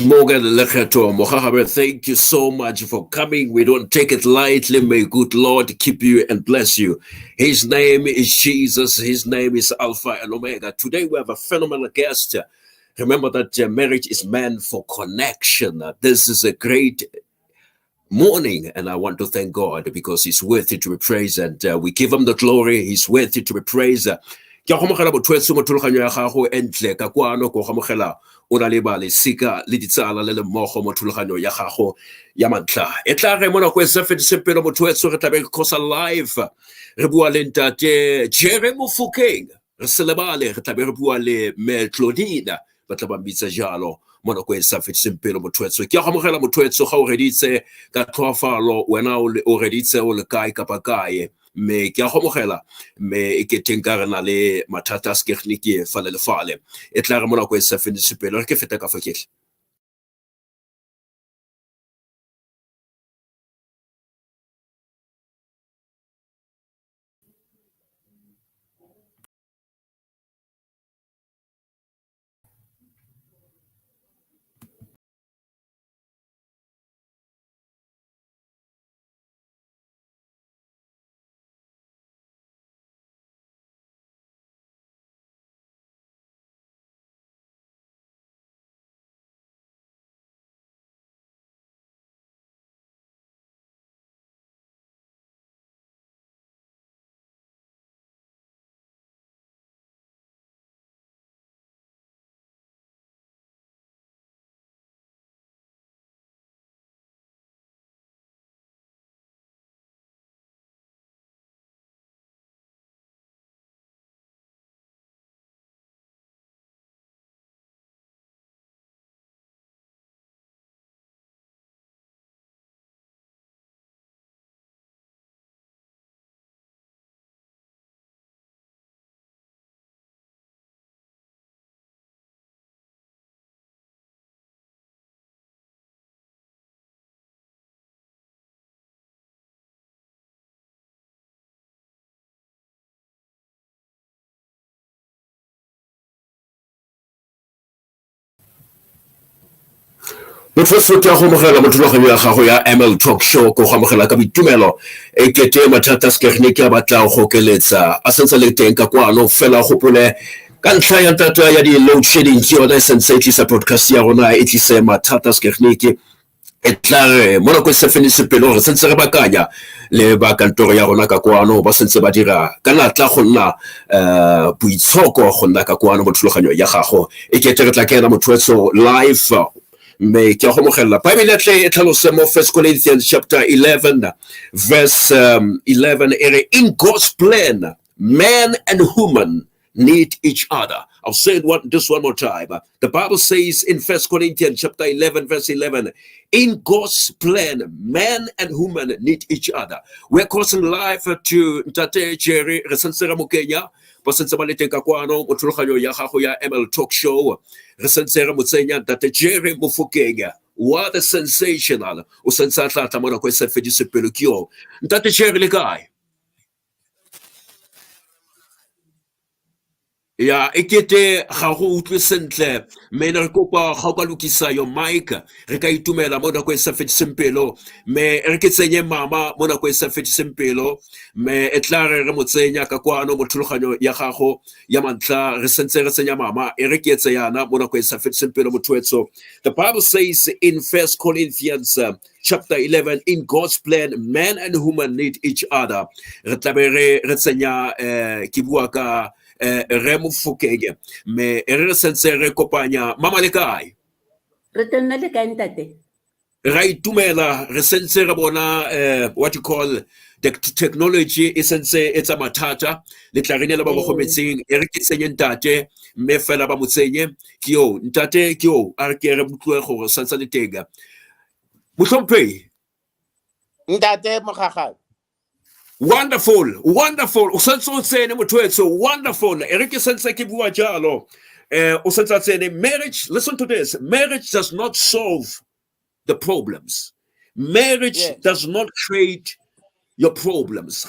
Lekgetho Mogagabe, thank you so much for coming. We don't take it lightly. May good Lord keep you and bless you. His name is Jesus. His name is Alpha and Omega. Today we have a phenomenal guest. Remember that marriage is meant for connection. This is a great morning, and I want to thank God because He's worthy to be praised, and we give Him the glory. He's worthy to be praised. Ke go mogela botwetso mo thulaganyo ya gago entle ka kwano go gamogela o na le ba le sika le ditsala le le mmogo mo thulaganyo ya gago ya mantla e tla re mona go se fedise pelo botwetso re tlabe khosa live re bua le ntate Jerry Mofokeng re se lebale re tlabe re bua le me Claudine ba tla ba mbitsa jalo mona go se fedise pelo botwetso ke go mogela botwetso ga o reditse ka tlhofalo wena o reditse o le kae ka pakae me ke a gomogela me ke tenka re na le mathata skernike fa le fale e tla re mona go se fedise pelo re ke feta ka foketle Botfetso ke a go mogela mo thulaganyo ya gago ya ML Talk Show go gamogela ka bitumelo e kete mathata skernike a batla go keletsa a sentse le teng ka kwano fela go pole ka ntlha ya tata ya di load shedding ke yona sentse tlisa broadcast ya rona e tlise mathata skernike e tla re mo go se fedise pelo re sentse re bakanya le ba kantoro ya rona ka kwano ba sentse ba dira kana tla go nna buitshoko go nna ka kwano mo thulaganyo ya gago e kete re tla kena motwetso live me ke a go mogela Bible tle e tlhalose mo 1 Corinthians chapter 11 verse 11 in God's plan man and woman need each other. I'll say this one more time. The Bible says in 1 Corinthians chapter 11 verse 11 in God's plan man and woman need each other. We're crossing live to Ntate Jerry Resensera Mokenya Bosense ba le teng ka kwano mo thulaganyo ya gago ya ML Talk Show re sentse re motsenya Ntate Jerry Mofokeng. What a sensational o sentse a tla mo go se fedise pelo ke yo Ntate Jerry le kae ya ekete ga go utlwe sentle me ne re kopa ga o ka lokisa yo mic re ka itumela mo go se fedise pelo me re ke tsenye mama mo go se fedise pelo me e tla re motsenya ka kwano mo thulaganyo ya gago ya mantla re sentse re tsenya mama e re ke etse yana mo go se fedise pelo motwetso. The Bible says in 1 Corinthians chapter 11 in God's plan man and woman need each other. Re tla be re tsenya ke bua ka re Mofokeng me re sentse re kopanya mama le kae re tena le kae ntate ra itumela re sentse re bona what you call the technology is sense etsa mathata le tla re ne le ba bogometseng e re ke tsenye ntate me fela ba motsenye ke yo ntate ke yo a re ke re butlwe go santsa le tega motlhomphei ntate Mogagabe. Wonderful, wonderful. Wonderful. Eric sense ke bua jalo. Marriage, listen to this. Marriage does not solve the problems. Marriage does not create your problems.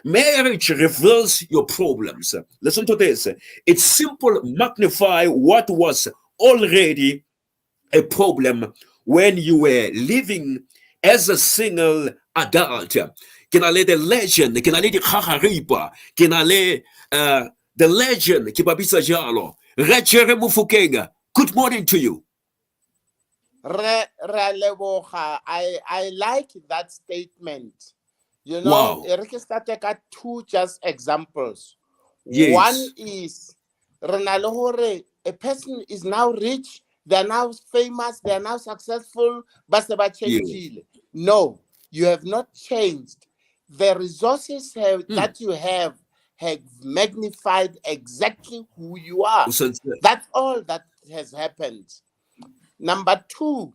Marriage reveals your problems. Listen to this. It simply magnify what was already a problem when you were living as a single adult. Ke na le the legend, ke na le dikgagaripa, ke na le the legend, ke ba bitsa jalo. Jerry Mofokeng, good morning to you. I like that statement. You know, Wow. Eric started at two just examples. Yes. One is a person is now rich, they're now famous, they're now successful, but Yes. no, you have not changed. The resources that you have magnified exactly who you are. That's all that has happened. Number two,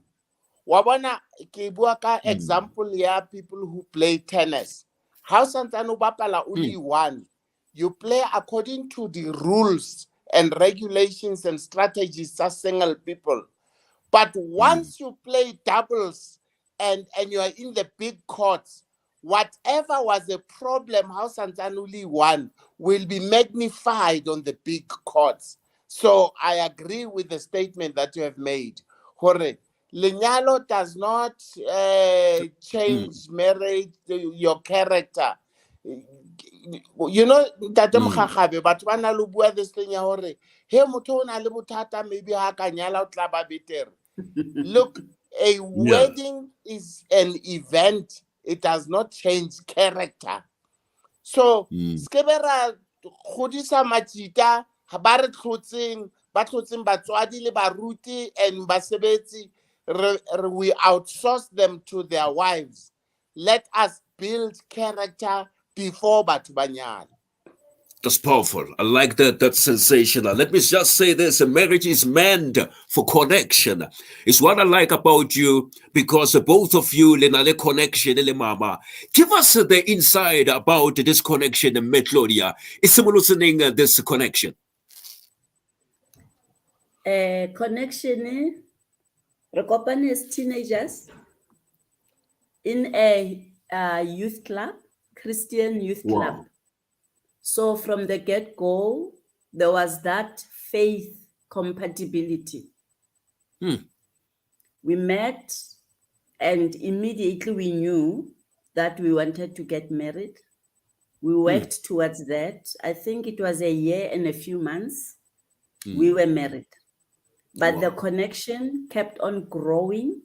wabona ke bua ka example ya people who play tennis. How santano bapala only one. You play according to the rules and regulations and strategies as single people. But once you play doubles and you are in the big courts, whatever was a problem, how Santanuli won will be magnified on the big courts. So I agree with the statement that you have made. Hore, Lenyalo does not change marriage, your character. You know, Tate Mogagabe, but when I look at this thing, hore, he motho na le bothata maybe ha ka nyala o tla ba better. Look, a wedding is an event. It does not change character. So, skebera khodisa machita ba re tlotseng batswadi le baruti and basebetsi we outsource them to their wives. Let us build character before batho ba nyala. That's powerful. I like that. That's sensational. Let me just say this. A marriage is meant for connection. It's what I like about you because both of you, Lenale connection, Le Mama. Give us the inside about this connection, Metlodia. Is someone listening this connection? Connection, Rekopane as teenagers in a youth club, Christian youth club. So from the get-go, there was that faith compatibility. We met and immediately we knew that we wanted to get married. We worked towards that. I think it was a year and a few months. We were married. But the connection kept on growing.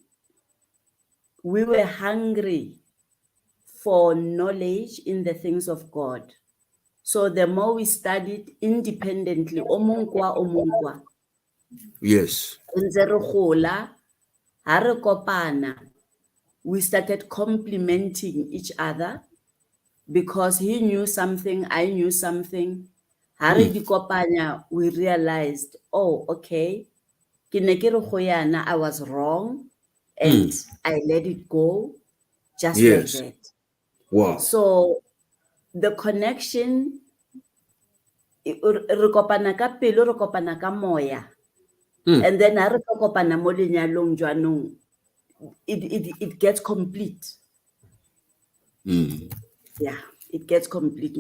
We were hungry for knowledge in the things of God. So the more we studied independently, omongkwa. Yes. We started complimenting each other because he knew something, I knew something. We realized, oh, okay, I was wrong and I let it go just like that. Wow. So the connection, and then it gets complete. Yeah, it gets complete.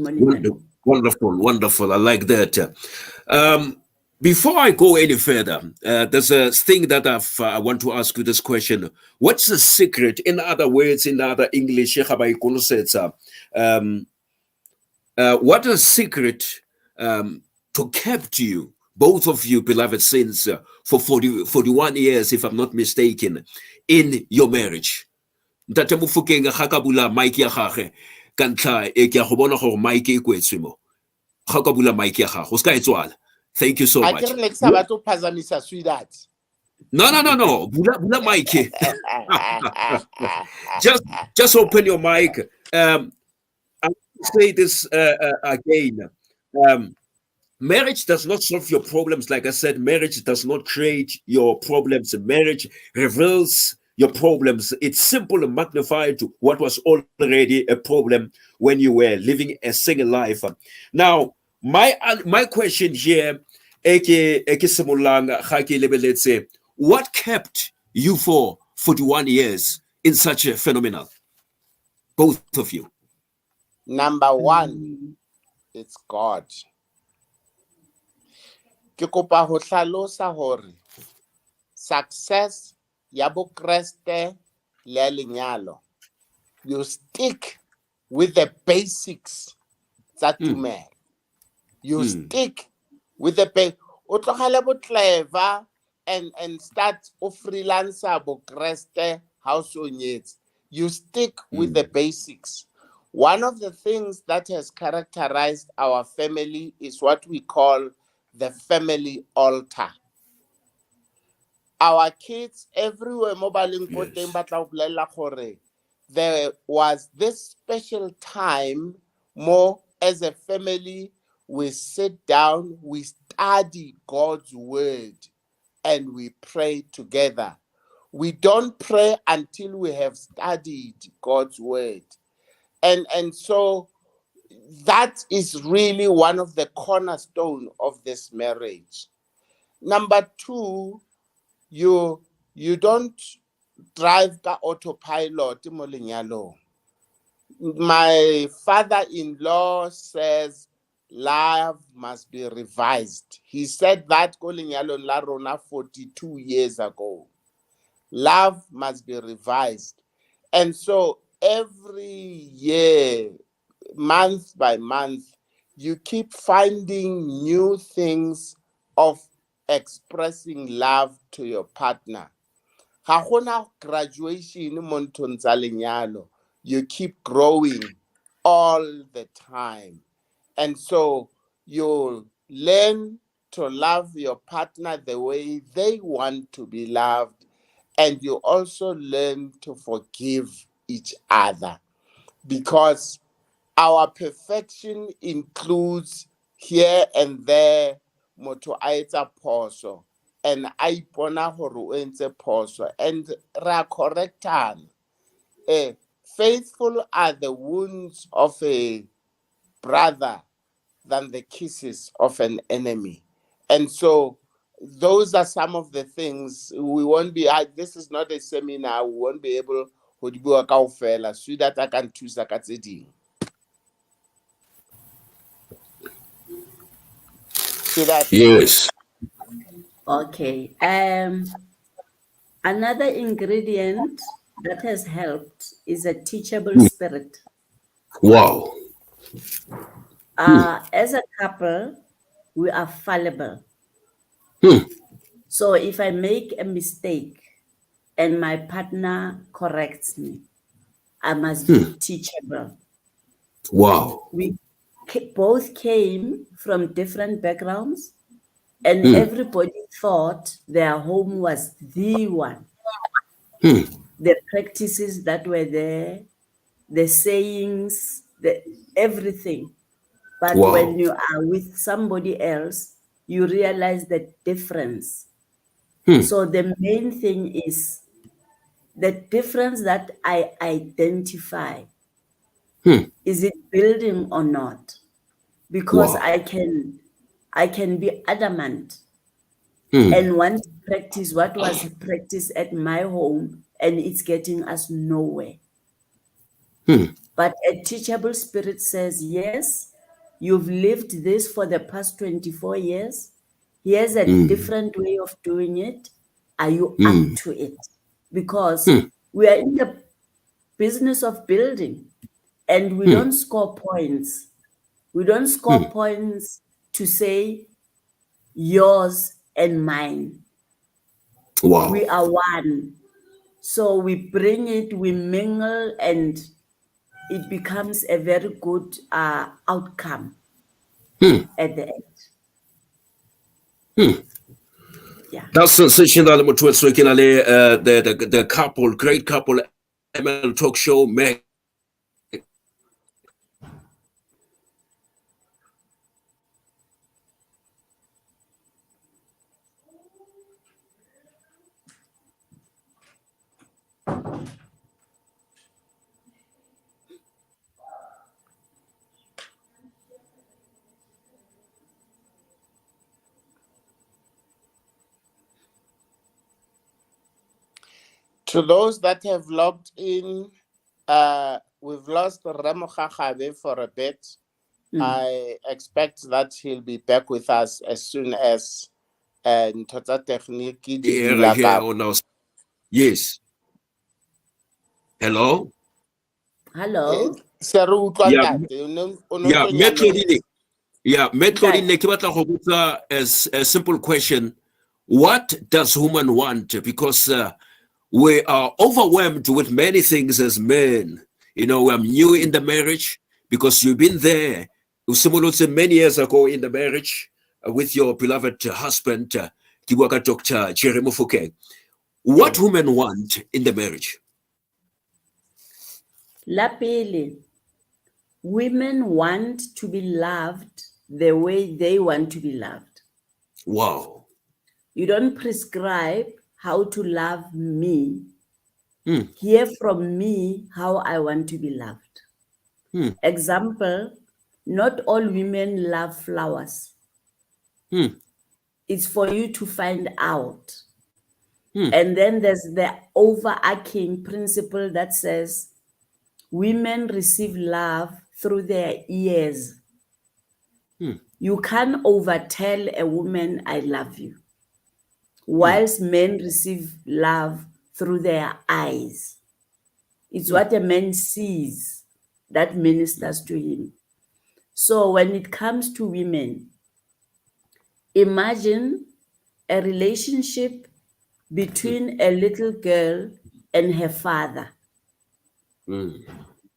Wonderful. I like that. Before I go any further, there's a thing that I want to ask you this question. What's the secret? In other words, in other English, what is the secret to kept you, both of you, beloved saints, for 41 years, if I'm not mistaken, in your marriage? Ntate Mofokeng ga ka bula mic ya gage ka ntlha e ke go bona gore mic e kwetswe mo. Ga ka bula mic ya gago ska e tswala. Thank you so much. No. Bula mic. Just open your mic. I'll say this again. Marriage does not solve your problems. Like I said, marriage does not create your problems. Marriage reveals your problems. It's simple and magnified to what was already a problem when you were living a single life. Now, my question here, what kept you for 41 years in such a phenomenon? Both of you. Number one, it's God. Ke kopa ho hlalosa hore success, yabo kreste, le lenyalo. You stick with the basics that tumelo. You stick with the basics. O tlogele bo clever and start o freelancer bo kreste house o nyetse. You stick with the basics. One of the things that has characterized our family is what we call the family altar. Our kids everywhere mobile yes. There was this special time more as a family we sit down, we study God's word and we pray together. We don't pray until we have studied God's word. And so that is really one of the cornerstone of this marriage. Number two, you don't drive the autopilot. My father-in-law says love must be revised. He said that la rona 42 years ago. Love must be revised. And so every year, month by month, you keep finding new things of expressing love to your partner. Ga gona graduation mo nthong tsa lenyalo. You keep growing all the time. And so you learn to love your partner the way they want to be loved. And you also learn to forgive each other. Because our perfection includes here and there motho a etsa phoso and a ipona gore o entse phoso and ra correctana. Faithful are the wounds of a brother than the kisses of an enemy. And so those are some of the things we won't be, this is not a seminar, we won't be able to do a kaofela so that I can choose a tse ding. So that Yes. Okay. Another ingredient that has helped is a teachable spirit. Wow. As a couple, we are fallible. Hmm. So if I make a mistake and my partner corrects me, I must be teachable. Wow. We both came from different backgrounds, and everybody thought their home was the one. The practices that were there, the sayings, everything. But Wow. when you are with somebody else, you realize the difference. So the main thing is the difference that I identify. Is it building or not? Because Wow. I can be adamant and want to practice what was practiced at my home, and it's getting us nowhere. But a teachable spirit says, yes, you've lived this for the past 24 years. Here's a different way of doing it. Are you up to it? Because we are in the business of building, and we don't score points. We don't score points to say yours and mine. Wow. We are one. So we bring it, we mingle, and it becomes a very good outcome at the end. Yeah. That's such a the couple, great couple, ML talk show, Meg. To those that have logged in, we've lost Mogagabe for a bit. I expect that he'll be back with us as soon as and tota technique di Here, dula here, ka. oh, now. Yes. Hello? Hello? Se re utlwa Yeah, ntate, o no yeah, tswenya Claudine. Yeah, Claudine, Ntate. ke batla go botsa as a simple question. What does woman want? Because we are overwhelmed with many things as men. You know, I'm new in the marriage because you've been there. Many years ago in the marriage with your beloved husband, Dr. Jerry Mofokeng. What women want in the marriage? La pele, women want to be loved the way they want to be loved. Wow. You don't prescribe how to love me. Hmm. Hear from me how I want to be loved. Hmm. Example, not all women love flowers. Hmm. It's for you to find out. Hmm. And then there's the overarching principle that says women receive love through their ears. Hmm. You can't overtell a woman, I love you. Whilst men receive love through their eyes. It's what a man sees that ministers to him. So when it comes to women, imagine a relationship between a little girl and her father.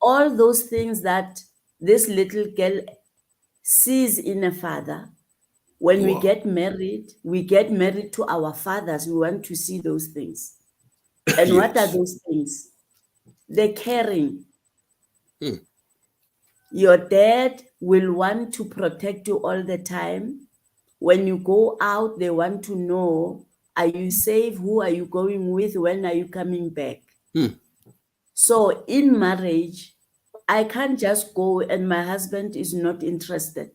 All those things that this little girl sees in a father, when we get married to our fathers, we want to see those things. And Yes. what are those things? The caring. Your dad will want to protect you all the time. When you go out, they want to know, are you safe? Who are you going with? When are you coming back? So in marriage, I can't just go and my husband is not interested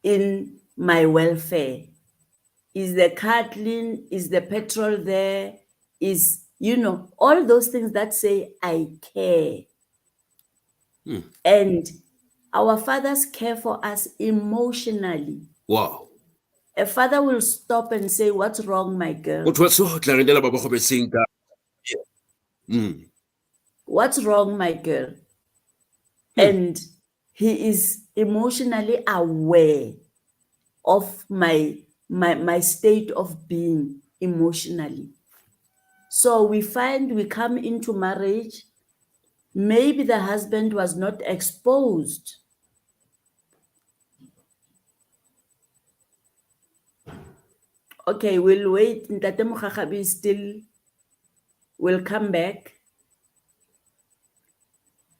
in my welfare. Is the car clean? Is the petrol there? Is, all those things that say, I care. And our fathers care for us emotionally. Wow. A father will stop and say, what's wrong, my girl? What's wrong, my girl? And he is emotionally aware of my state of being emotionally. So we find we come into marriage, maybe the husband was not exposed. Okay, we'll wait. Ntate Mogagabe still will come back.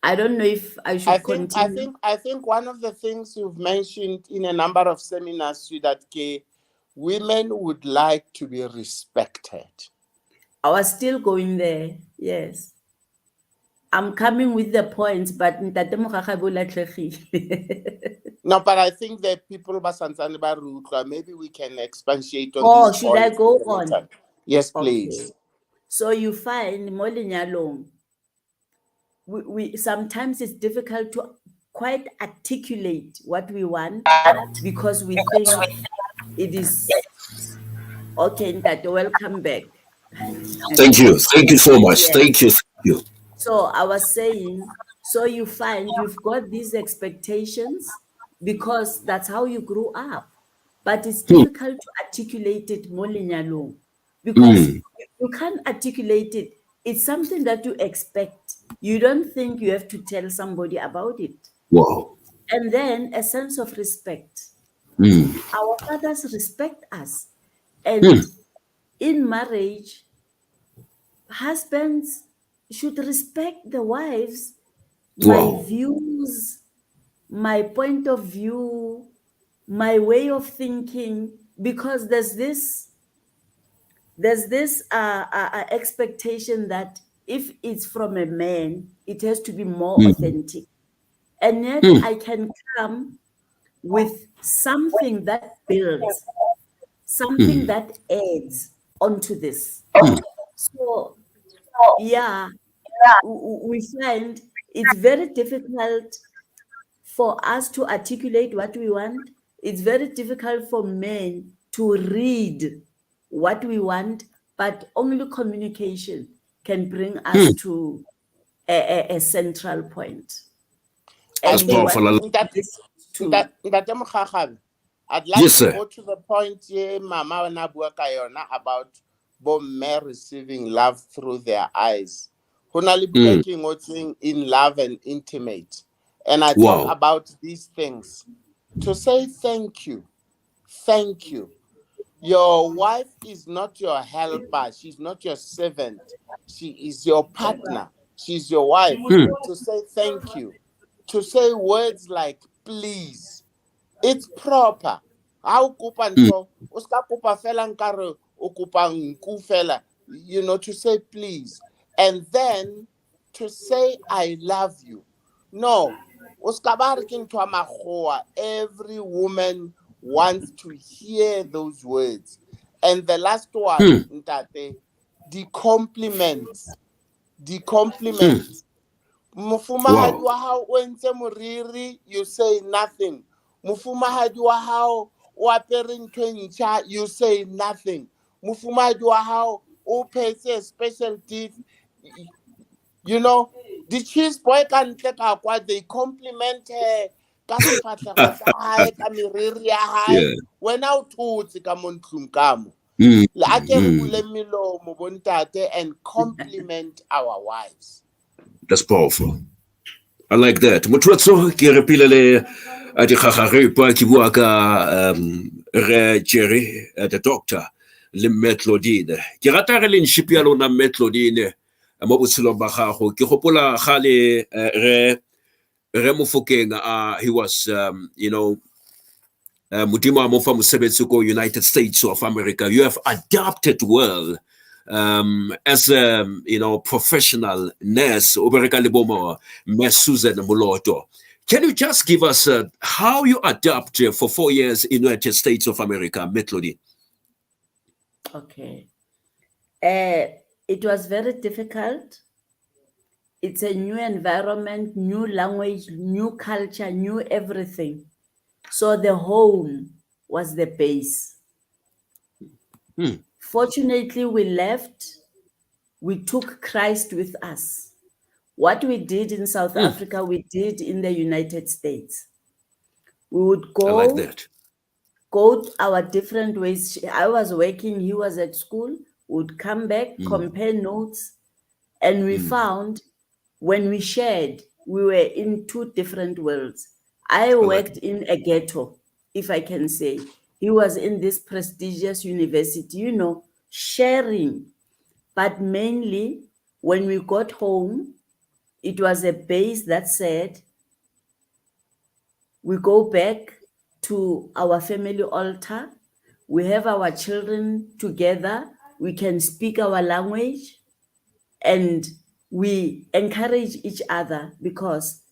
I don't know if I should continue. I think one of the things you've mentioned in a number of seminars that women would like to be respected. I was still going there, yes. I'm coming with the points, but Ntate Mogagabe o latlhegile. No, but I think that people maybe we can expatiate on these should I points go on? Yes, Okay. please. So you find mo lenyalong, we sometimes it's difficult to quite articulate what we want because we think it is okay. Ntate, welcome back. Thank you. Thank you so much. Yes. Thank you. Thank you. So I was saying, so you find you've got these expectations because that's how you grew up. But it's difficult to articulate it more lenyalong because you can't articulate it. It's something that you expect. You don't think you have to tell somebody about it. Wow. And then a sense of respect. Our fathers respect us. And in marriage, husbands should respect the wives, my views, my point of view, my way of thinking, because there's this expectation that if it's from a man, it has to be more authentic. And yet I can come with something that builds, something that adds onto this. So yeah, we find it's very difficult for us to articulate what we want it's very difficult for men to read what we want, but only communication can bring us to a central point. I That's think powerful. that Mogagabe, I'd like Yes, to sir. go to the point here, Mama Nabua Kayona, about men receiving love through their eyes. Honali watching in love and intimate. And I talk Wow. about these things to say thank you. Thank you. Your wife is not your helper. She's not your servant. She is your partner. She's your wife. To say thank you. To say words like please. It's proper. How kupanto? Uska kupa fela nkare okupa nku fela. You know, to say please. And then to say I love you. No. Uska bariking to amahoa. Every woman wants to hear those words. And the last one, Ntate, the compliments. The compliments. Mufumahadi wa hao wentse moriri, you say nothing. Mufumahadi wa hao wapere ntho e ntjha, you say nothing. Mufumahadi wa hao o phetse a special dish. You know, the cheese boy can take a quad, they compliment her. Ka sefatlhego sa hae, ka meriri ya hae. Yeah. Wena o thotse ka mo ntlong ka mo. Le ake re bule melomo bontate and compliment our wives. That's powerful. I like that. Motwatso ke re pile le di khagare pa ki bua ka re Jerry the doctor le Claudine. Ke rata re le nship ya lona Claudine mo botshelong ba gago. Ke gopola ga le re Mofokeng he was you know Modimo a mo fa mosebetsi ko United States of America. You have adapted well as a professional nurse, Miss Susan Moloto. Can you just give us how you adapt for 4 years in United States of America, Claudine? Okay. It was very difficult. It's a new environment, new language, new culture, new everything. So the home was the base. Fortunately, we left. We took Christ with us. What we did in South Africa, we did in the United States. We would go, I like that. Go our different ways. I was working, he was at school, would come back, compare notes, and we found when we shared, we were in two different worlds. I worked in a ghetto, if I can say. He was in this prestigious university, sharing. But mainly, when we got home, it was a base that said, we go back to our family altar, we have our children together, we can speak our language, and we encourage each other, because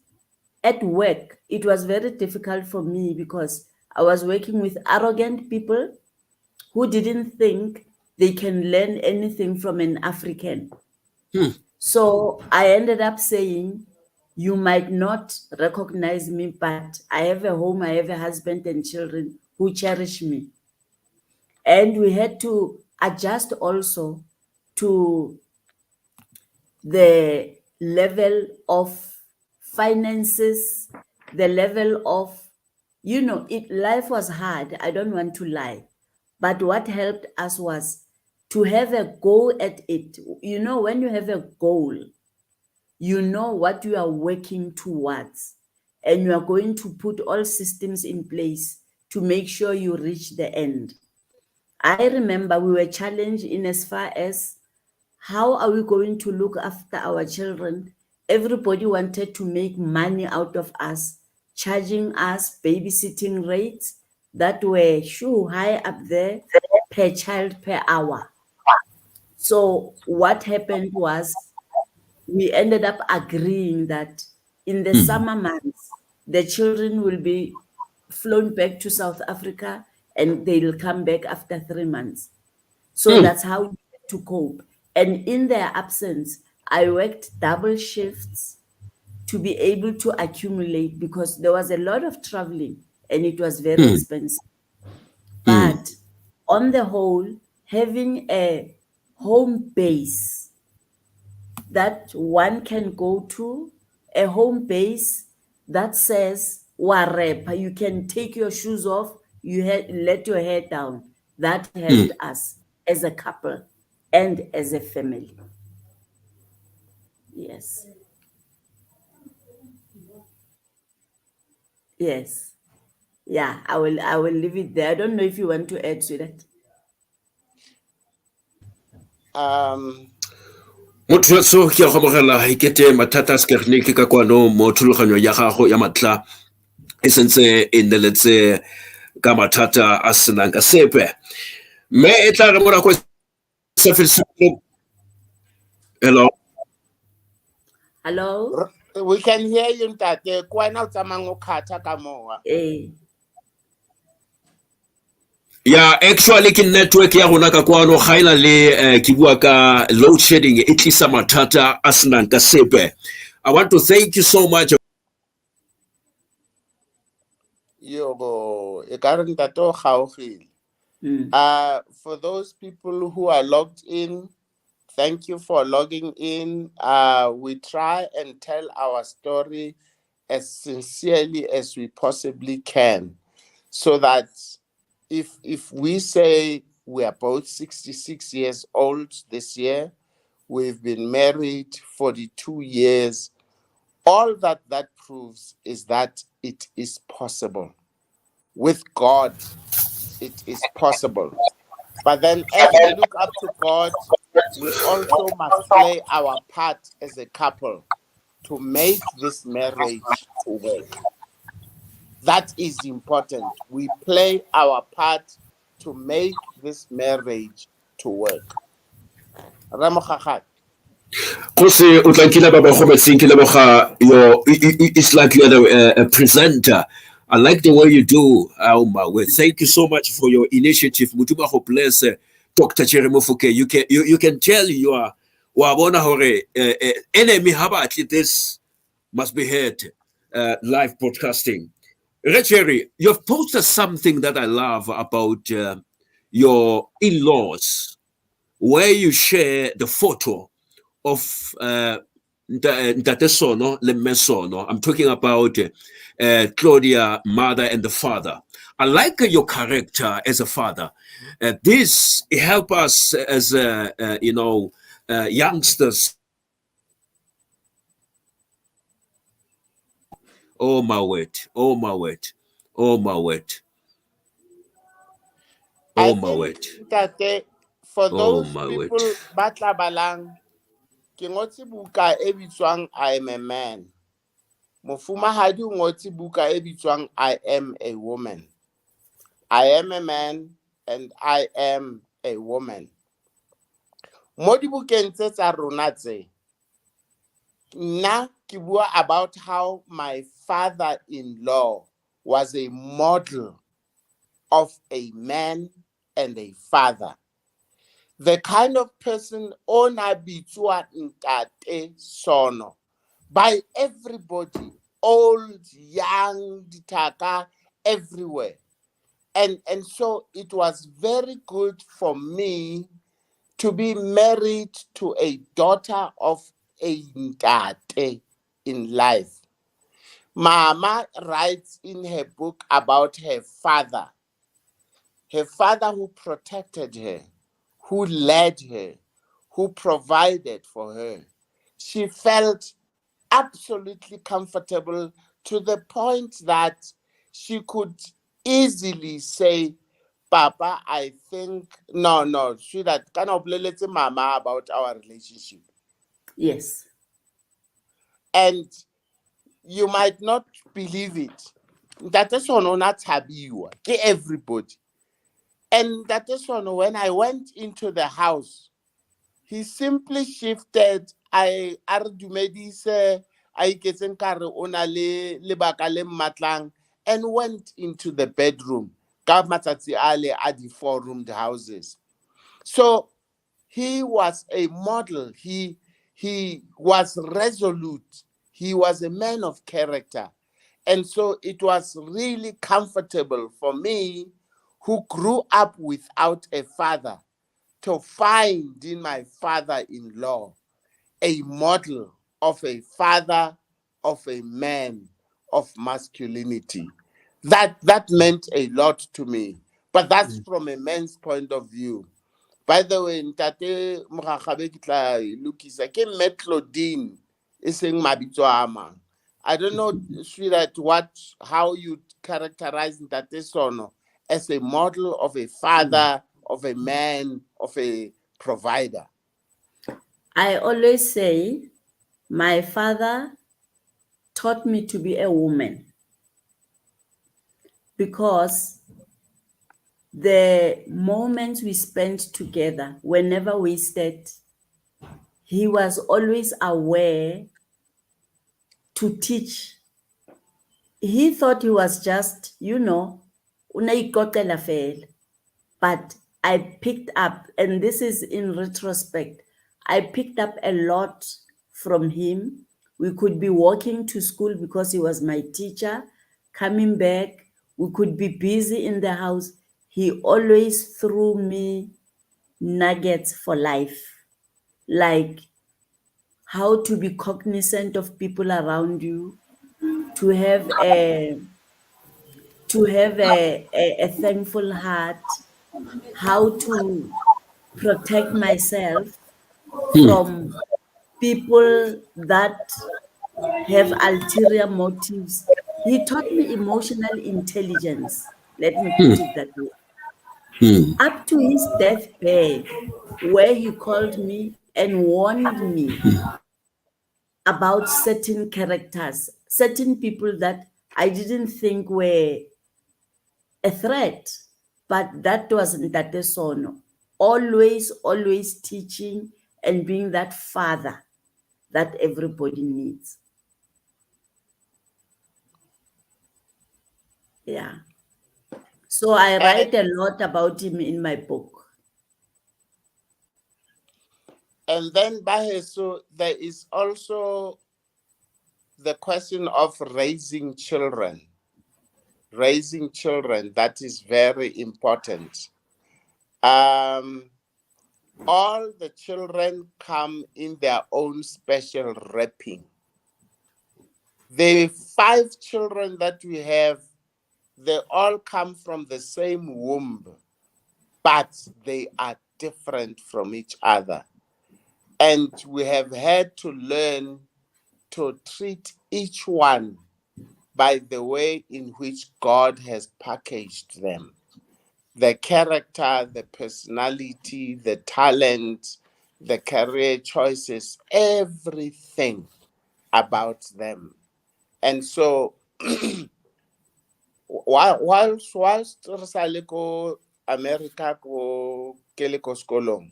at work, it was very difficult for me because I was working with arrogant people who didn't think they can learn anything from an African. So I ended up saying, you might not recognize me, but I have a home, I have a husband and children who cherish me. And we had to adjust also to the level of finances, the level of, life was hard. I don't want to lie. But what helped us was to have a go at it. When you have a goal, you know what you are working towards, and you are going to put all systems in place to make sure you reach the end. I remember we were challenged in as far as, how are we going to look after our children? Everybody wanted to make money out of us, charging us babysitting rates that were high up there per child per hour. So what happened was, we ended up agreeing that in the summer months, the children will be flown back to South Africa and they'll come back after 3 months. So that's how we had to cope. And in their absence, I worked double shifts to be able to accumulate, because there was a lot of traveling. and it was very expensive. But on the whole, having a home base that one can go to, a home base that says, Warepa, you can take your shoes off, let your hair down. That helped us as a couple and as a family. Yes. Yes. Yeah, I will leave it there. I don't know if you want to add to that. Motho so ke a go mogela ikete mathata a skernike ka kwano mo thulaganyo ya gago ya matla e sentse e neletse ka mathata a senang ka sepe me e tla re mora go se fetsile. Hello. Hello. We can hear you, Ntate. Kwana o tsamang o khatha ka mowa. Yeah, actually ke network ya rona ka kwano ga ina le ke bua ka load shedding e tlisa mathata a senang ka sepe. I want to thank you so much. Yogo, for those people who are logged in, thank you for logging in. We try and tell our story as sincerely as we possibly can, so that if we say we are both 66 years old this year, we've been married 42 years, all that proves is that it is possible. With God, it is possible. But then as we look up to God, we also must play our part as a couple to make this marriage to work. That is important. We play our part to make this marriage to work. Kose utlankile baba khometsinki leboga it's like you're a presenter. I like the way you do. Thank you so much for your initiative. Mutuba go bless Dr. Jerry Mofokeng. You can tell you are bona hore enemy haba this must be heard live broadcasting. Jerry, you've posted something that I love about your in-laws, where you share the photo of Ntate Sono le Mesono. I'm talking about Claudia, mother and the father. I like your character as a father. This help us as youngsters. Oh my word! Oh my word! Oh my word! Oh my word! For those people, batla balang, ke ngotse buka e bitswang I am a man. Mofumahadi o ngotse buka e bitswang I am a woman. I am a man and I am a woman. Mo dibukeng tse tsa rona tse, nna ke bua about how my father-in-law was a model of a man and a father. The kind of person ona bitswa Ntate Sono by everybody, old, young, ditaka, everywhere. And so it was very good for me to be married to a daughter of a Ntate in life. Mama writes in her book about her father who protected her, who led her, who provided for her. She felt absolutely comfortable to the point that she could easily say, Papa, I think, no, she that kind of let Mama about our relationship. Yes. And you might not believe it. That is one not tabiwa, everybody. And that is one when I went into the house, he simply shifted. I argumedise I getting kare ona le baka le matlang and went into the bedroom. Ka matsatsi ale a di 4-roomed houses. So he was a model. He was resolute. He was a man of character. And so it was really comfortable for me, who grew up without a father, to find in my father-in-law a model of a father, of a man, of masculinity. That meant a lot to me. But that's from a man's point of view. By the way, Ntate Mogagabe ke tla lokisa ke met Claudine e seng mabitso a mang. I don't know, sweetheart, how you characterize Ntate Sono as a model of a father, of a man, of a provider. I always say my father taught me to be a woman, because the moments we spent together, whenever we sat, he was always aware to teach. He thought he was just, unaikotela fela. But I picked up, and this is in retrospect, I picked up a lot from him. We could be walking to school because he was my teacher, coming back, we could be busy in the house. He always threw me nuggets for life, like how to be cognizant of people around you, to have a thankful heart, how to protect myself from people that have ulterior motives. He taught me emotional intelligence, let me put it that way. Up to his deathbed, where he called me and warned me about certain characters, certain people that I didn't think were a threat, but that was Ntate Sono. Always teaching and being that father that everybody needs. Yeah. So I write a lot about him in my book. And then, Baheso, there is also the question of raising children. Raising children, that is very important. All the children come in their own special wrapping. The 5 children that we have, they all come from the same womb, but they are different from each other. And we have had to learn to treat each one by the way in which God has packaged them. The character, the personality, the talent, the career choices, everything about them. And so, whilst re sa le ko America ko ke le ko sekolong,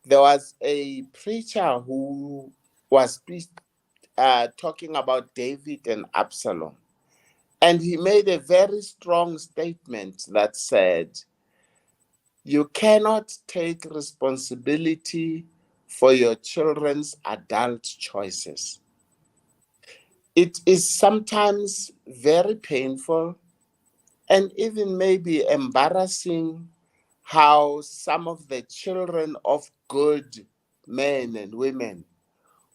there was a preacher who was talking about David and Absalom. And he made a very strong statement that said, you cannot take responsibility for your children's adult choices. It is sometimes very painful and even maybe embarrassing how some of the children of good men and women,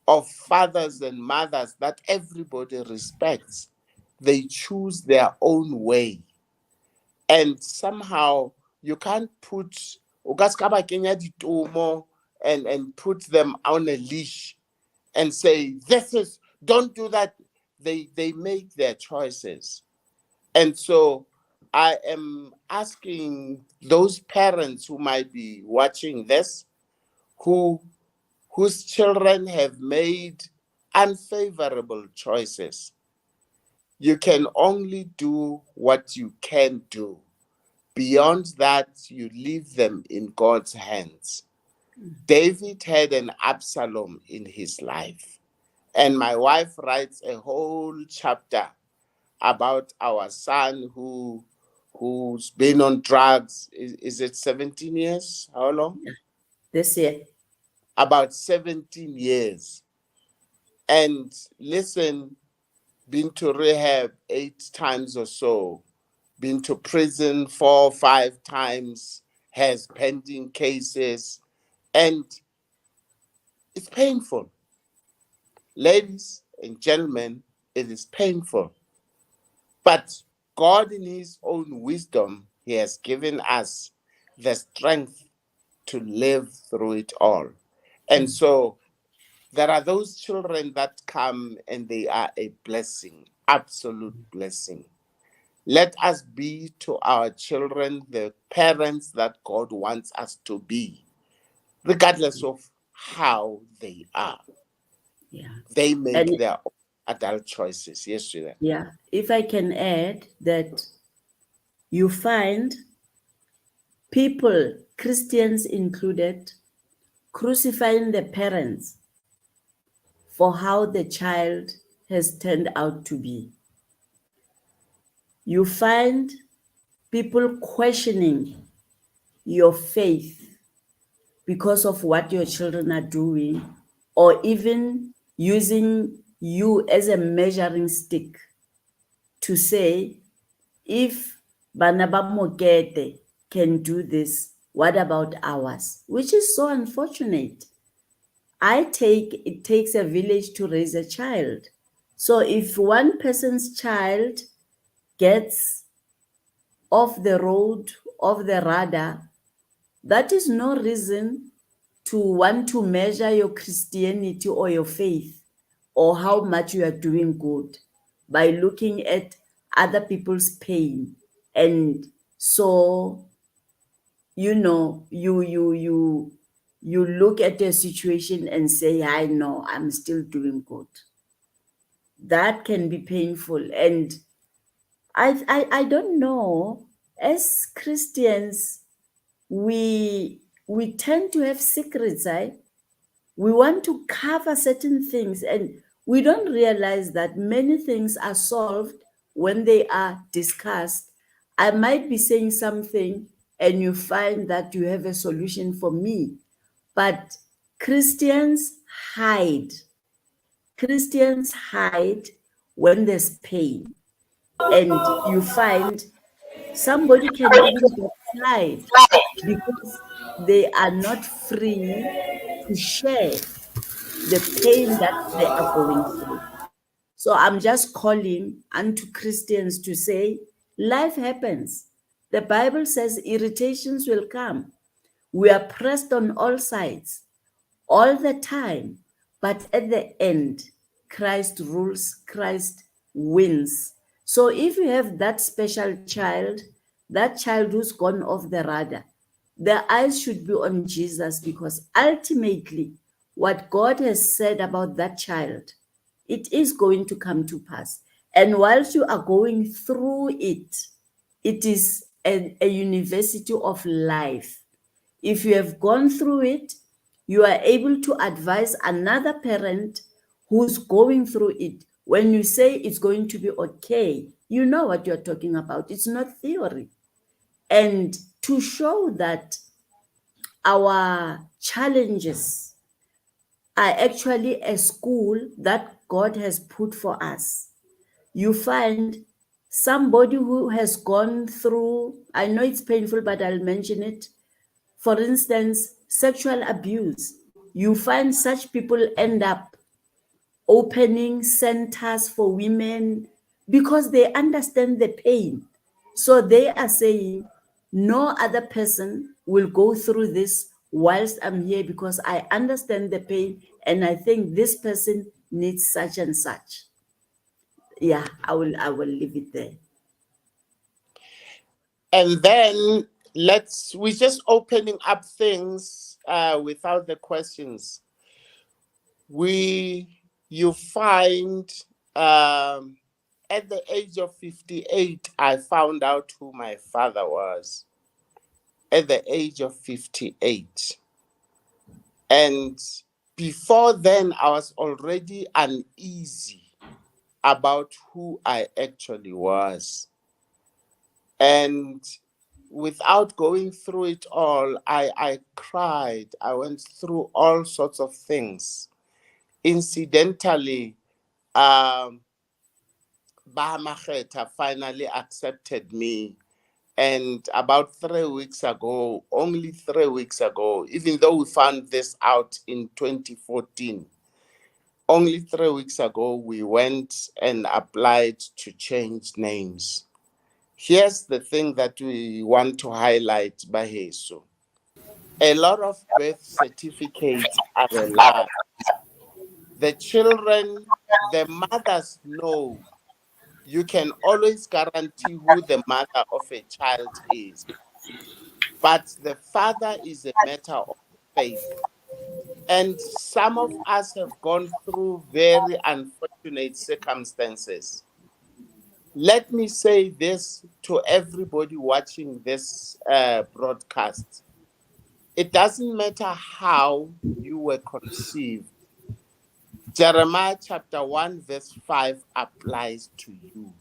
of fathers and mothers that everybody respects, they choose their own way. And somehow you can't put and put them on a leash and say, don't do that. They make their choices. And so I am asking those parents who might be watching this, whose children have made unfavorable choices. You can only do what you can do. Beyond that, you leave them in God's hands. David had an Absalom in his life. And my wife writes a whole chapter about our son who's been on drugs. Is it 17 years? How long? This year. About 17 years. And listen, been to rehab 8 times or so, been to prison 4 or 5 times, has pending cases, and it's painful. Ladies and gentlemen, it is painful. But God, in his own wisdom, he has given us the strength to live through it all. And so there are those children that come and they are a blessing, absolute blessing. Let us be to our children the parents that God wants us to be, regardless of how they are. Yeah. They make their own adult choices. Yes, Sridhar. Yeah. If I can add that you find people, Christians included, crucifying the parents for how the child has turned out to be. You find people questioning your faith because of what your children are doing, or even using you as a measuring stick to say, if bana ba Makhetha can do this, what about ours? Which is so unfortunate. It takes a village to raise a child. So if one person's child gets off the road, off the radar, that is no reason to want to measure your Christianity or your faith or how much you are doing good by looking at other people's pain. And so, you look at the situation and say, I know I'm still doing good. That can be painful. And I don't know, as Christians, we tend to have secrets. We want to cover certain things, and we don't realize that many things are solved when they are discussed. I might be saying something and you find that you have a solution for me, but Christians hide. Christians hide when there's pain, and you find somebody can even backslide because they are not free to share the pain that they are going through. So I'm just calling unto Christians to say, life happens. The Bible says irritations will come. We are pressed on all sides, all the time. But at the end, Christ rules, Christ wins. So if you have that special child, that child who's gone off the radar, the eyes should be on Jesus, because ultimately, what God has said about that child, it is going to come to pass. And whilst you are going through it, it is a university of life. If you have gone through it, you are able to advise another parent who's going through it. When you say it's going to be okay, you know what you're talking about. It's not theory. And to show that our challenges are actually a school that God has put for us. You find somebody who has gone through, I know it's painful, but I'll mention it. For instance, sexual abuse. You find such people end up opening centers for women because they understand the pain. So they are saying, no other person will go through this whilst I'm here, because I understand the pain and I think this person needs such and such. Yeah, I will leave it there. And then we're just opening up things without the questions. You find at the age of 58, I found out who my father was. At the age of 58. And before then, I was already uneasy about who I actually was. And without going through it all, I cried. I went through all sorts of things. Incidentally, Makhetha finally accepted me. And about 3 weeks ago, only 3 weeks ago, even though we found this out in 2014, only 3 weeks ago, we went and applied to change names. Here's the thing that we want to highlight, Baheso. A lot of birth certificates are a lie. The children, the mothers know. You can always guarantee who the mother of a child is. But the father is a matter of faith. And some of us have gone through very unfortunate circumstances. Let me say this to everybody watching this broadcast. It doesn't matter how you were conceived. Jeremiah chapter 1 verse 5 applies to you.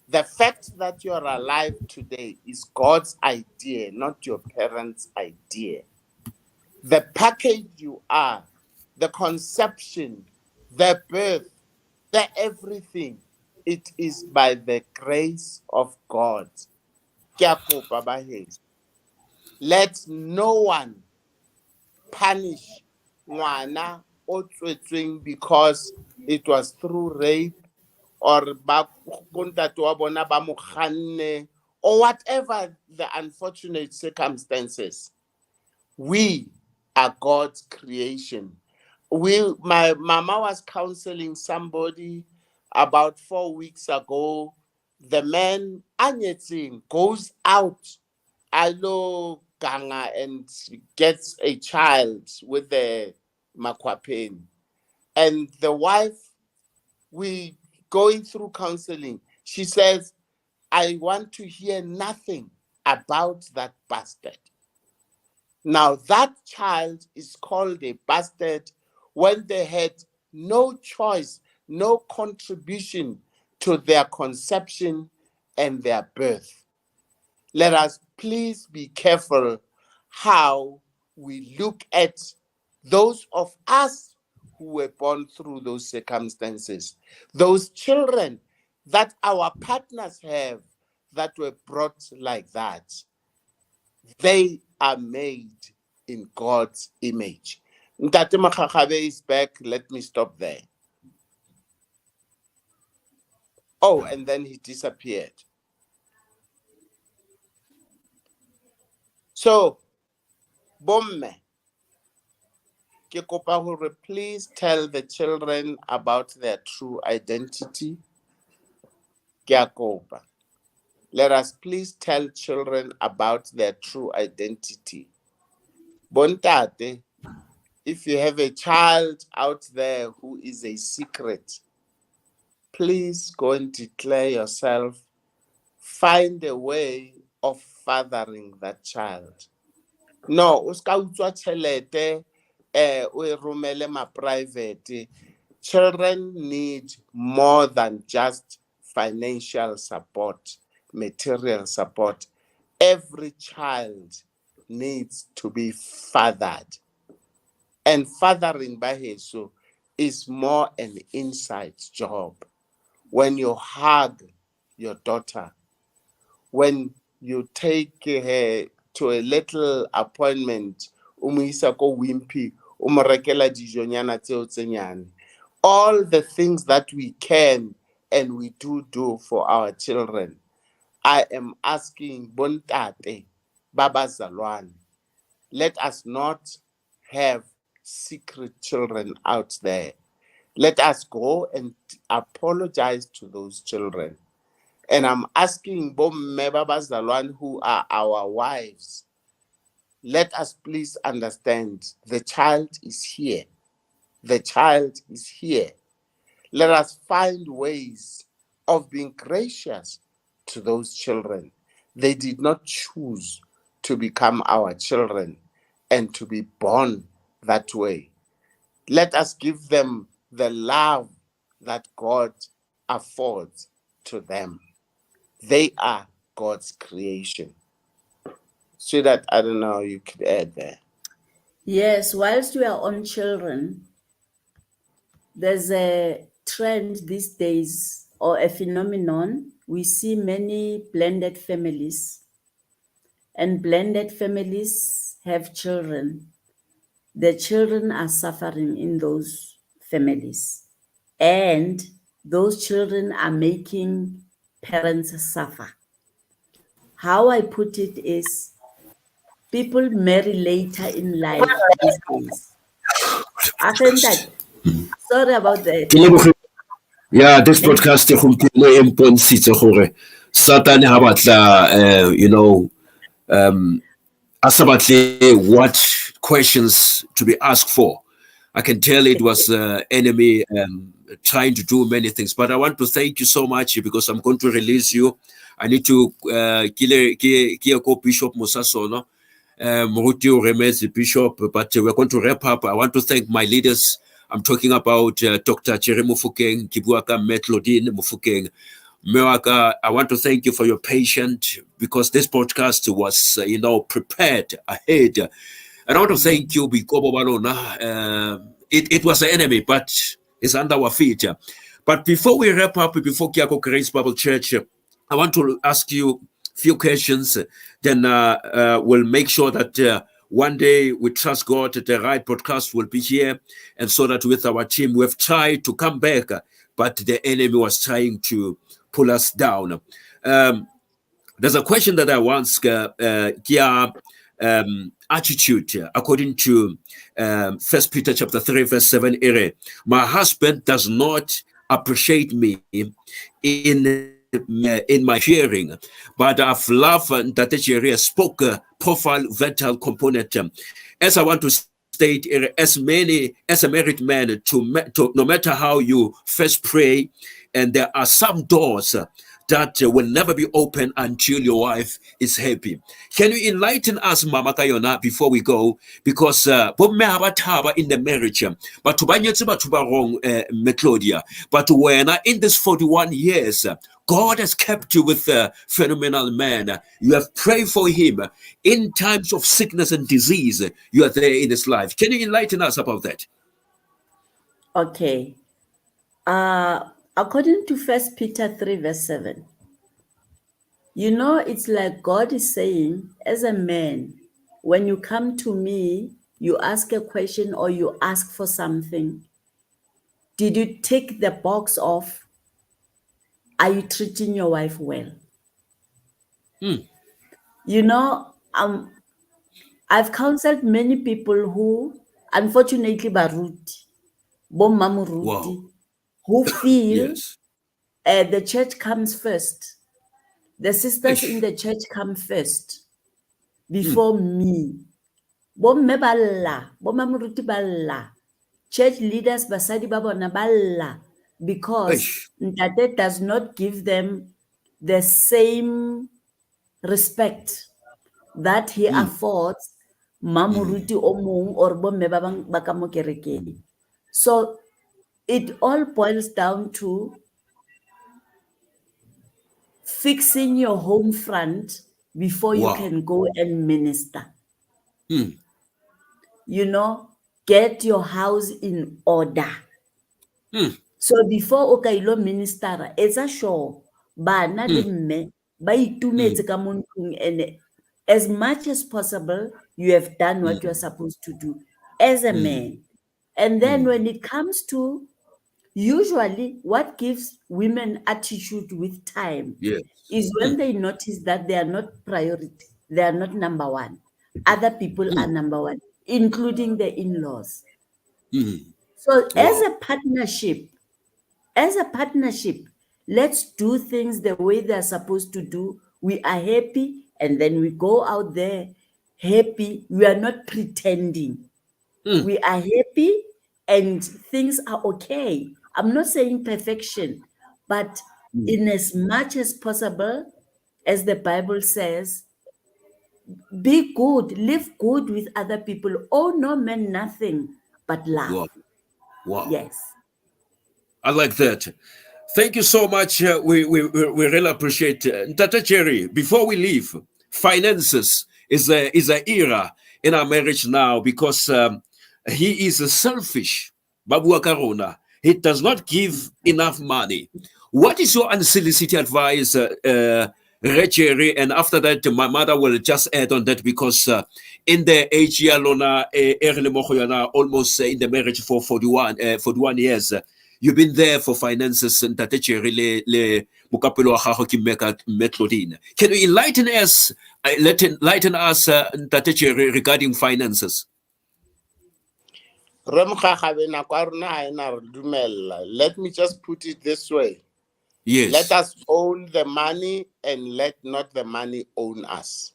The fact that you're alive today is God's idea, not your parents' idea. The package you are, the conception, the birth, the everything, it is by the grace of God. Let no one punish ngwana o tswetsweng because it was through rape or or whatever the unfortunate circumstances. We are God's creation. My mama was counseling somebody about 4 weeks ago. The man Anyetsing goes out, alo ganga, and gets a child with the makwapeni. And the wife, we going through counseling. She says, I want to hear nothing about that bastard. Now, that child is called a bastard when they had no choice, no contribution to their conception and their birth. Let us please be careful how we look at those of us who were born through those circumstances, those children that our partners have that were brought like that. They are made in God's image. Ntate Mogagabe is back. Let me stop there. Oh, and then he disappeared. So, Bomme, ke kopa hore please tell the children about their true identity. Ke a kopa. Let us please tell children about their true identity. Bontate, if you have a child out there who is a secret, please go and declare yourself. Find a way of fathering that child. No, uska utswa tšhelete, o e romele ma private. Children need more than just financial support, material support. Every child needs to be fathered. And fathering Baheso is more an inside job. When you hug your daughter, when you take her to a little appointment, umuisa ko Wimpy, umorekela dijonyana tseo tse nyane. All the things that we can and we do for our children. I am asking Bontate, Baba Zalwane, let us not have secret children out there. Let us go and apologize to those children. And I'm asking Bomme Baba Zalwane, who are our wives, let us please understand the child is here. The child is here. Let us find ways of being gracious to those children. They did not choose to become our children and to be born that way. Let us give them the love that God affords to them. They are God's creation. So that, I don't know, you could add there. Yes, whilst we are on children, there's a trend these days or a phenomenon. We see many blended families, and blended families have children. The children are suffering in those families, and those children are making parents suffer. How I put it is, people marry later in life these days. Sorry about that. Yeah, this podcast gompieno e mpontshitse gore Satan ha batla a sa batle what questions to be asked for. I can tell it was enemy trying to do many things, but I want to thank you so much because I'm going to release you. I need to go Bishop Mosasono, Moruti Remez Bishop, but we're going to wrap up. I want to thank my leaders. I'm talking about Dr. Jerry Mofokeng, Kibuaka Claudine Mofokeng. Mewaka, I want to thank you for your patience because this podcast was, prepared ahead. And I want to thank you because it was the enemy, but it's under our feet. But before we wrap up, before Kiako Grace Bible Church, I want to ask you a few questions. Then we'll make sure that one day we trust God that the right podcast will be here. And so that with our team, we've tried to come back, but the enemy was trying to pull us down. There's a question that I once attitude, according to 1 Peter chapter 3, verse 7, my husband does not appreciate me in my hearing, but I've loved that Jerry spoke profile vital component. As I want to state, as a married man, to no matter how you first pray, and there are some doors that will never be open until your wife is happy. Can you enlighten us, Mama Kayona, before we go? Because in the marriage, but to wrong, Claudia. But when in this 41 years, God has kept you with a phenomenal man. You have prayed for him in times of sickness and disease. You are there in his life. Can you enlighten us about that? Okay. According to 1 Peter 3, verse 7, it's like God is saying, as a man, when you come to me, you ask a question or you ask for something. Did you tick the box of, are you treating your wife well? I've counseled many people who, unfortunately, baruti, bommamuruti, who feel Yes. The church comes first. The sisters in the church come first before me. Bomme balla, bommamuruti balla, church leaders basadi babona balla, because Ntate does not give them the same respect that he affords mamuruti omong or bomme ba ka mo kerekeng. So it all boils down to fixing your home front before you can go and minister. Get your house in order. So before okailo minister, it's a show. Bana le mme ba itumetse ka mo ntlong, and as much as possible, you have done what you are supposed to do as a man. And then when it comes to, usually what gives women attitude with time is when they notice that they are not priority, they are not number one. Other people are number one, including the in-laws. So as a partnership, let's do things the way they're supposed to do. We are happy, and then we go out there happy. We are not pretending. We are happy and things are okay. I'm not saying perfection, but in as much as possible, as the Bible says, be good, live good with other people. Oh, no man, nothing but love. Wow. Yes. I like that. Thank you so much. We really appreciate Tata Jerry. Before we leave, finances is an era in our marriage now because he is selfish. Babu Karona. He does not give enough money. What is your unsolicited advice, Jerry? And after that, my mother will just add on that because in the age year, almost in the marriage for 41 years, you've been there for finances and Jerry Claudine. Can you enlighten us, Jerry, regarding finances? Let me just put it this way. Yes. Let us own the money and let not the money own us.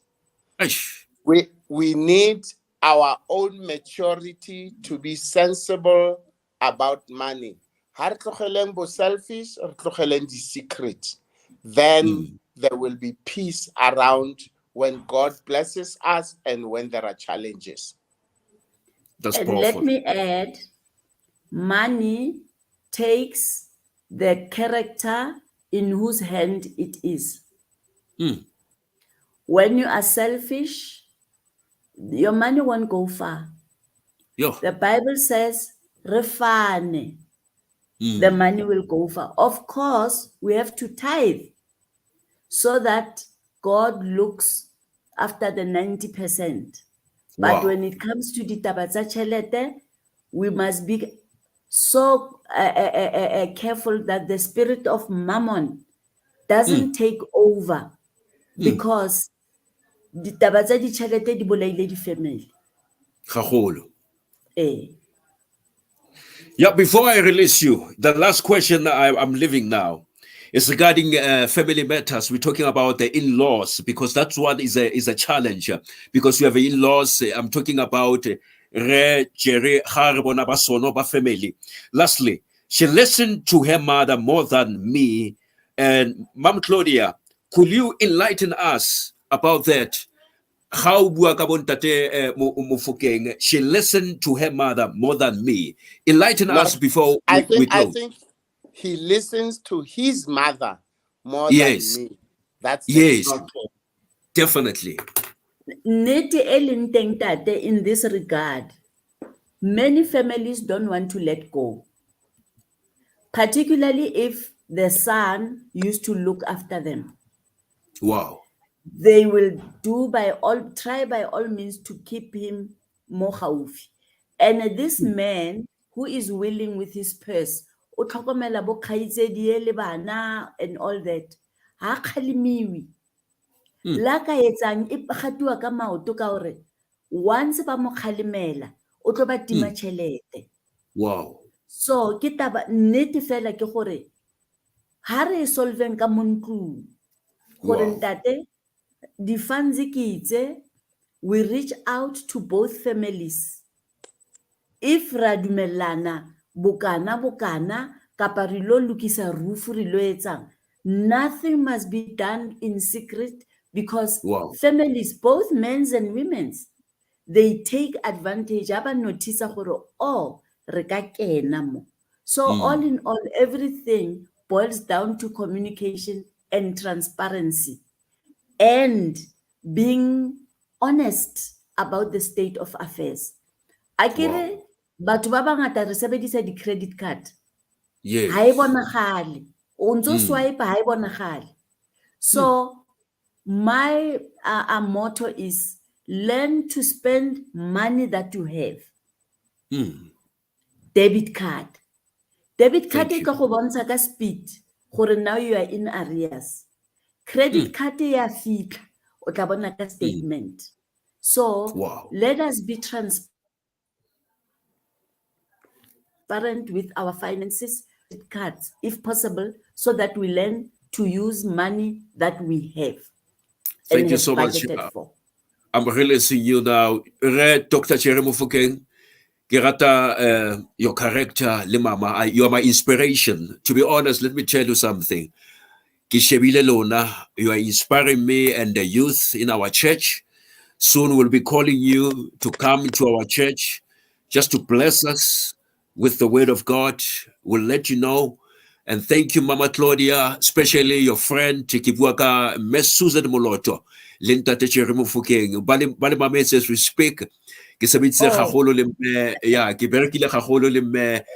We need our own maturity to be sensible about money. Selfish or secret. Then there will be peace around when God blesses us and when there are challenges. That's and powerful. Let me add, money takes the character in whose hand it is. When you are selfish, your money won't go far. The Bible says, refane, the money will go far. Of course, we have to tithe so that God looks after the 90%. But when it comes to ditaba tsa tšhelete, we must be so careful that the spirit of mammon doesn't take over, because ditaba tsa ditšhelete di bolaile di-family. Yeah, before I release you, the last question I'm leaving now is regarding family matters. We're talking about the in-laws, because that's what is a challenge, because you have in-laws. I'm talking about Jerry family. Lastly, she listened to her mother more than me. And Mom Claudia, could you enlighten us about that? How Mofokeng, she listened to her mother more than me. Enlighten us before we close. I think he listens to his mother more than me. That's definitely. In this regard, many families don't want to let go, particularly if the son used to look after them. Wow. They will try by all means to keep him more haufi. And this man who is willing with his purse, and all that, ha khalimiwi. La ka etsang e gatiwa ka maoto ka hore once ba mo khalimela o tlo ba tima tšhelete. Wow. So ke taba nnete fela ke gore ha re solveng ka montlung gore ntate di funds ke itse, we reach out to both families. If ra dumellana bokana kapa re lo lukisa roof re lo etsang, nothing must be done in secret, because families, both men's and women's, they take advantage. Aba notice gore re ka kena mo. So all in all, everything boils down to communication and transparency, and being honest about the state of affairs. Akere batho ba bangata re sebedisa di credit card. Ha e bonagale. O ntso swipe ha e bonagale. So my motto is learn to spend money that you have. Debit card. Debit card e ka go bontsha ka speed gore now you are in arrears. Credit card ya fitla o tla bona ka statement. So let us be transparent with our finances, cards, if possible, so that we learn to use money that we have. Thank you so much. I'm releasing you now. Dr. Jerry Mofokeng, your character, you are my inspiration. To be honest, let me tell you something. You are inspiring me and the youth in our church. Soon we'll be calling you to come to our church just to bless us with the word of God. We'll let you know. And thank you, Mama Claudia, especially your friend, Tikibuaka, Susan Moloto, Linta Jerry Mofokeng. Bali Mame says we speak. Kisabitse khagolo le ya ke berekile khagolo le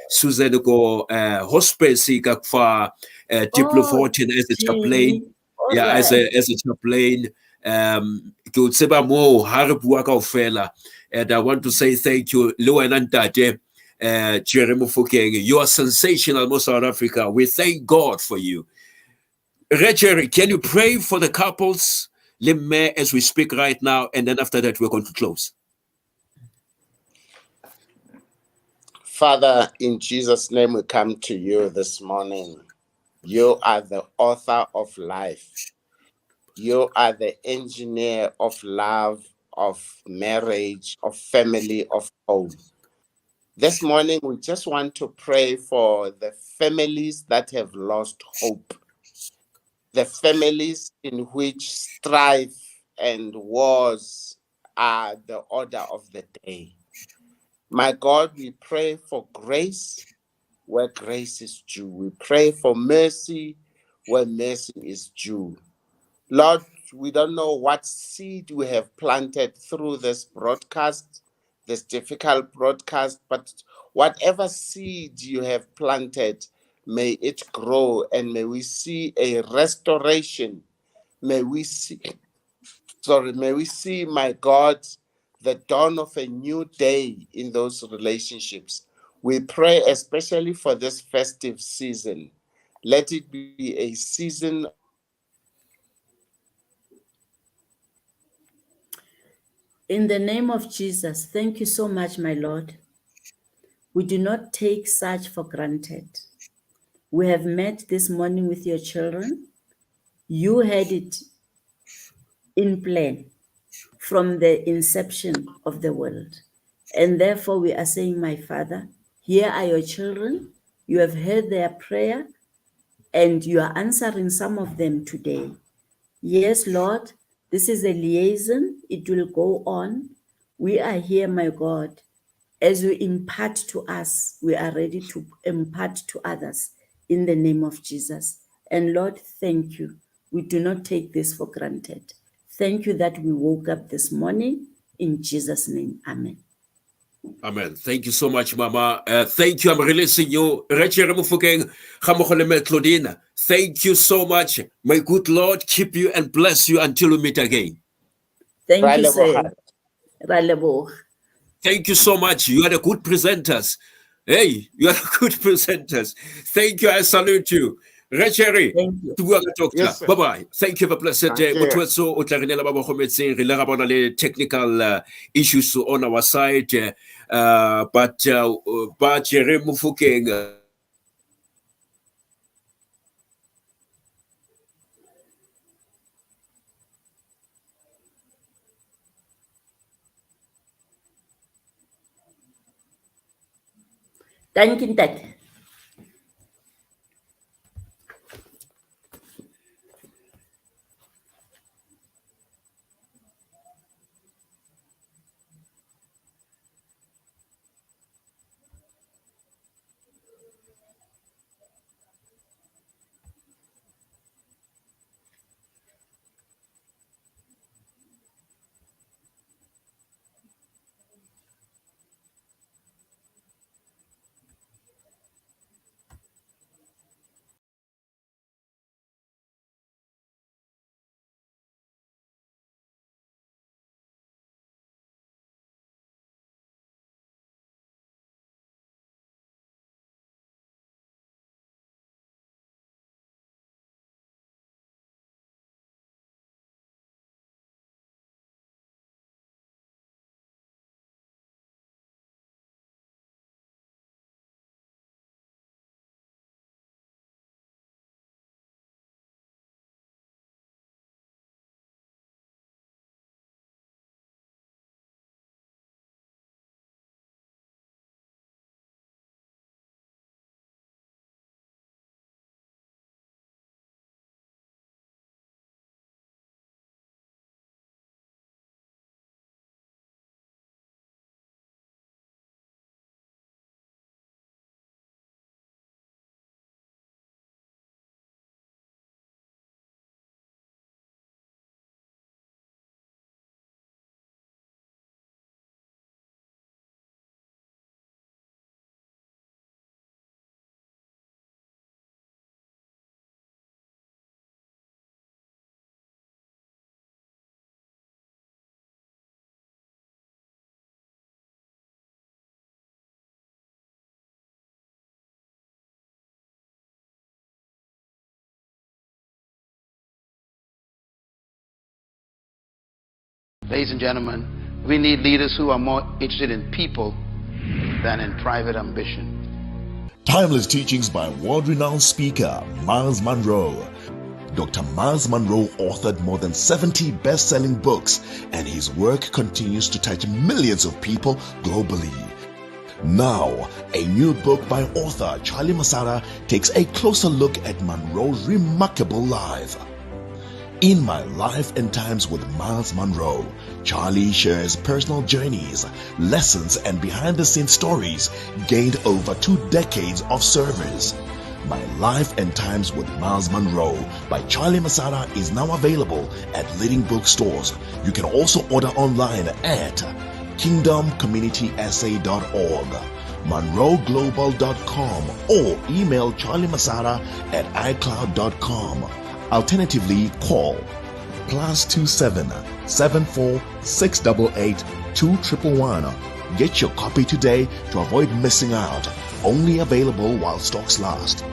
Susan ko hospice ka fa Diplo 14 as a chaplain. Yeah, as a chaplain. Ke o tseba mo ha re bua kaofela, and I want to say thank you le wena ntate Jerry Mofokeng. You are sensational mo South Africa. We thank God for you. Jerry, can you pray for the couples as we speak right now, and then after that we're going to close. Father, in Jesus' name we come to you this morning. You are the author of life. You are the engineer of love, of marriage, of family, of home. This morning, we just want to pray for the families that have lost hope, the families in which strife and wars are the order of the day. My God, we pray for grace where grace is due. We pray for mercy where mercy is due. Lord, we don't know what seed we have planted through this broadcast, this difficult broadcast, but whatever seed you have planted, may it grow and may we see a restoration. May we see, my God, the dawn of a new day in those relationships. We pray especially for this festive season. Let it be a season. In the name of Jesus, thank you so much, my Lord. We do not take such for granted. We have met this morning with your children. You had it in plan from the inception of the world. And therefore we are saying, my Father, here are your children. You have heard their prayer and you are answering some of them today. Yes, Lord, this is a liaison. It will go on. We are here, my God. As you impart to us, we are ready to impart to others in the name of Jesus. And Lord, thank you. We do not take this for granted. Thank you that we woke up this morning. In Jesus' name, amen. Amen. Thank you so much, Mama. Thank you. I'm releasing you. Jerry Mofokeng, Claudine. Thank you so much. May good Lord keep you and bless you until we meet again. Thank you, sir. Thank you so much. You are the good presenters. Hey, you are the good presenters. Thank you. I salute you. Jerry. Thank you. Yes, bye-bye. Thank you for blessed day. Technical issues on our side. But Jerry Mofokeng, Thank you, Dad. Ladies and gentlemen, we need leaders who are more interested in people than in private ambition. Timeless teachings by world-renowned speaker Miles Monroe. Dr. Miles Monroe authored more than 70 best-selling books, and his work continues to touch millions of people globally. Now, a new book by author Charlie Masara takes a closer look at Monroe's remarkable life. In My Life and Times with Miles Monroe, Charlie shares personal journeys, lessons, and behind-the-scenes stories gained over 2 decades of service. My Life and Times with Miles Monroe by Charlie Masara is now available at leading bookstores. You can also order online at kingdomcommunitysa.org, monroeglobal.com, or email Charlie Masara at icloud.com. Alternatively, call +27 74 688 2111. Get your copy today to avoid missing out. Only available while stocks last.